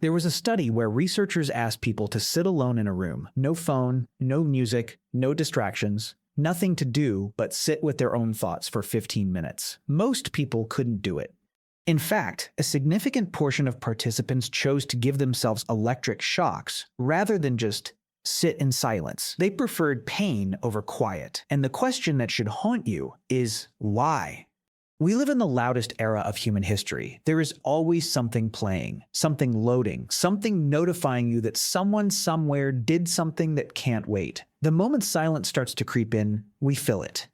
There was a study where researchers asked people to sit alone in a room, no phone, no music, no distractions, nothing to do but sit with their own thoughts for 15 minutes. Most people couldn't do it. In fact, a significant portion of participants chose to give themselves electric shocks rather than just sit in silence. They preferred pain over quiet. And the question that should haunt you is why? We live in the loudest era of human history. There is always something playing, something loading, something notifying you that someone somewhere did something that can't wait. The moment silence starts to creep in, we fill it.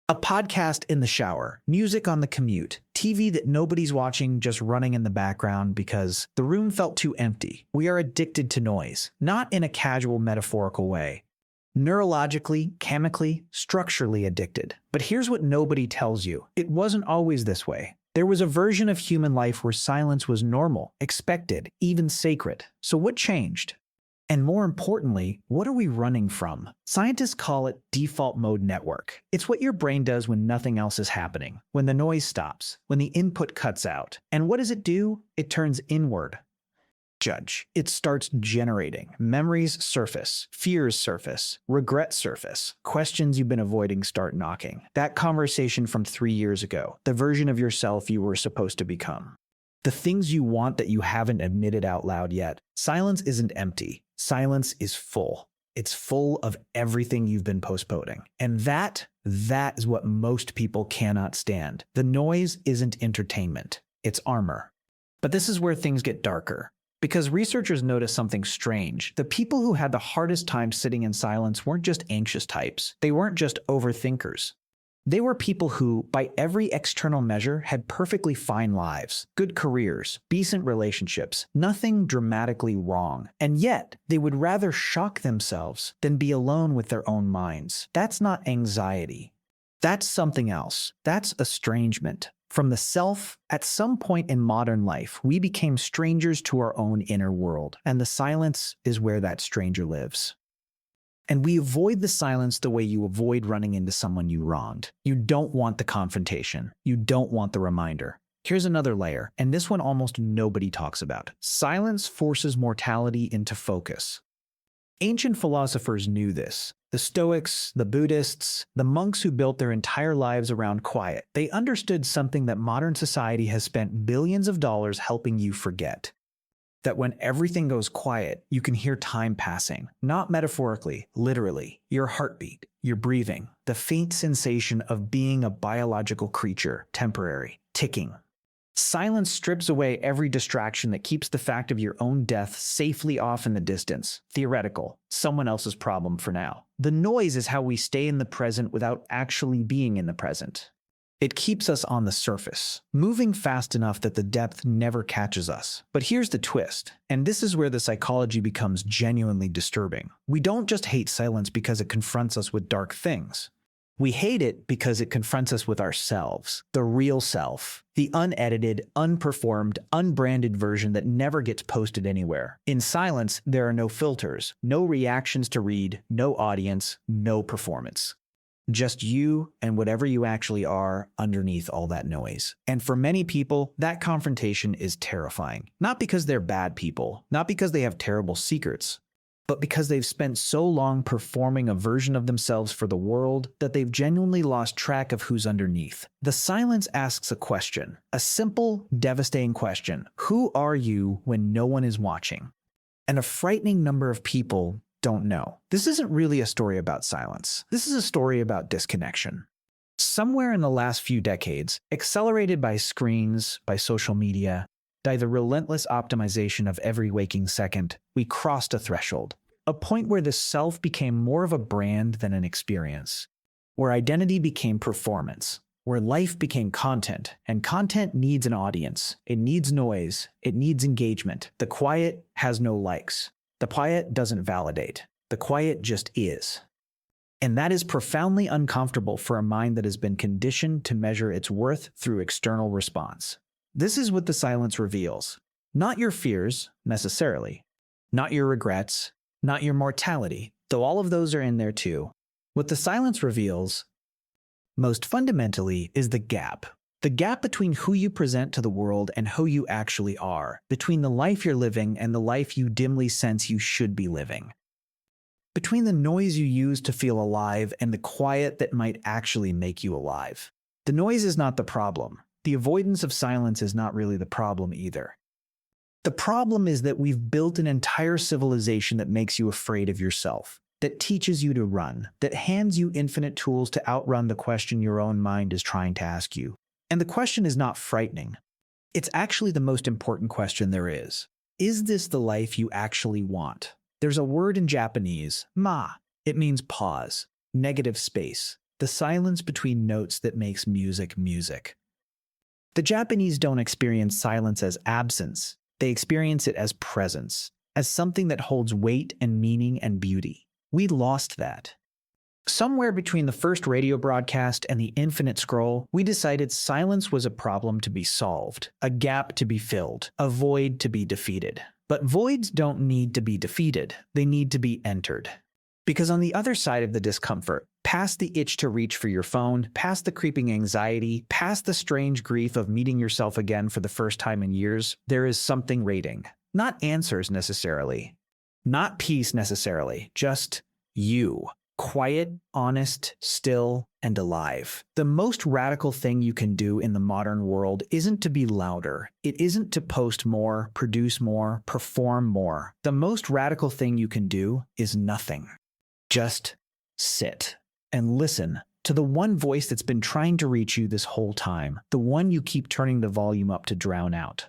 A podcast in the shower, music on the commute, TV that nobody's watching, just running in the background because the room felt too empty. We are addicted to noise, not in a casual metaphorical way. Neurologically, chemically, structurally addicted. But here's what nobody tells you. It wasn't always this way. There was a version of human life where silence was normal, expected, even sacred. So what changed? And more importantly, what are we running from? Scientists call it default mode network. It's what your brain does when nothing else is happening, when the noise stops, when the input cuts out. And what does it do? It turns inward. Judge. It starts generating. Memories surface, fears surface, regrets surface, questions you've been avoiding start knocking. That conversation from 3 years ago, the version of yourself you were supposed to become. The things you want that you haven't admitted out loud yet. Silence isn't empty. Silence is full. It's full of everything you've been postponing. And that is what most people cannot stand. The noise isn't entertainment. It's armor. But this is where things get darker. Because researchers noticed something strange. The people who had the hardest time sitting in silence weren't just anxious types. They weren't just overthinkers. They were people who, by every external measure, had perfectly fine lives, good careers, decent relationships, nothing dramatically wrong. And yet, they would rather shock themselves than be alone with their own minds. That's not anxiety. That's something else. That's estrangement. From the self, at some point in modern life, we became strangers to our own inner world, and the silence is where that stranger lives. And we avoid the silence the way you avoid running into someone you wronged. You don't want the confrontation. You don't want the reminder. Here's another layer, and this one almost nobody talks about. Silence forces mortality into focus. Ancient philosophers knew this. The Stoics, the Buddhists, the monks who built their entire lives around quiet. They understood something that modern society has spent billions of dollars helping you forget. That when everything goes quiet, you can hear time passing. Not metaphorically, literally. Your heartbeat, your breathing, the faint sensation of being a biological creature, temporary, ticking. Silence strips away every distraction that keeps the fact of your own death safely off in the distance. Theoretical. Someone else's problem for now. The noise is how we stay in the present without actually being in the present. It keeps us on the surface, moving fast enough that the depth never catches us. But here's the twist, and this is where the psychology becomes genuinely disturbing. We don't just hate silence because it confronts us with dark things. We hate it because it confronts us with ourselves, the real self, the unedited, unperformed, unbranded version that never gets posted anywhere. In silence, there are no filters, no reactions to read, no audience, no performance. Just you and whatever you actually are underneath all that noise. And for many people, that confrontation is terrifying. Not because they're bad people, not because they have terrible secrets, but because they've spent so long performing a version of themselves for the world that they've genuinely lost track of who's underneath. The silence asks a question, a simple, devastating question. Who are you when no one is watching? And a frightening number of people don't know. This isn't really a story about silence. This is a story about disconnection. Somewhere in the last few decades, accelerated by screens, by social media, by the relentless optimization of every waking second, we crossed a threshold, a point where the self became more of a brand than an experience, where identity became performance, where life became content, and content needs an audience. It needs noise. It needs engagement. The quiet has no likes. The quiet doesn't validate. The quiet just is. And that is profoundly uncomfortable for a mind that has been conditioned to measure its worth through external response. This is what the silence reveals. Not your fears, necessarily. Not your regrets. Not your mortality, though all of those are in there too. What the silence reveals, most fundamentally, is the gap The gap between who you present to the world and who you actually are, between the life you're living and the life you dimly sense you should be living. Between the noise you use to feel alive and the quiet that might actually make you alive. The noise is not the problem. The avoidance of silence is not really the problem either. The problem is that we've built an entire civilization that makes you afraid of yourself, that teaches you to run, that hands you infinite tools to outrun the question your own mind is trying to ask you. And the question is not frightening. It's actually the most important question there is. Is this the life you actually want? There's a word in Japanese, ma. It means pause, negative space, the silence between notes that makes music music. The Japanese don't experience silence as absence. They experience it as presence, as something that holds weight and meaning and beauty. We lost that. Somewhere between the first radio broadcast and the infinite scroll, we decided silence was a problem to be solved, a gap to be filled, a void to be defeated. But voids don't need to be defeated, they need to be entered. Because on the other side of the discomfort, past the itch to reach for your phone, past the creeping anxiety, past the strange grief of meeting yourself again for the first time in years, there is something waiting. Not answers necessarily. Not peace necessarily, just you. Quiet, honest, still, and alive. The most radical thing you can do in the modern world isn't to be louder. It isn't to post more, produce more, perform more. The most radical thing you can do is nothing. Just sit and listen to the one voice that's been trying to reach you this whole time, the one you keep turning the volume up to drown out.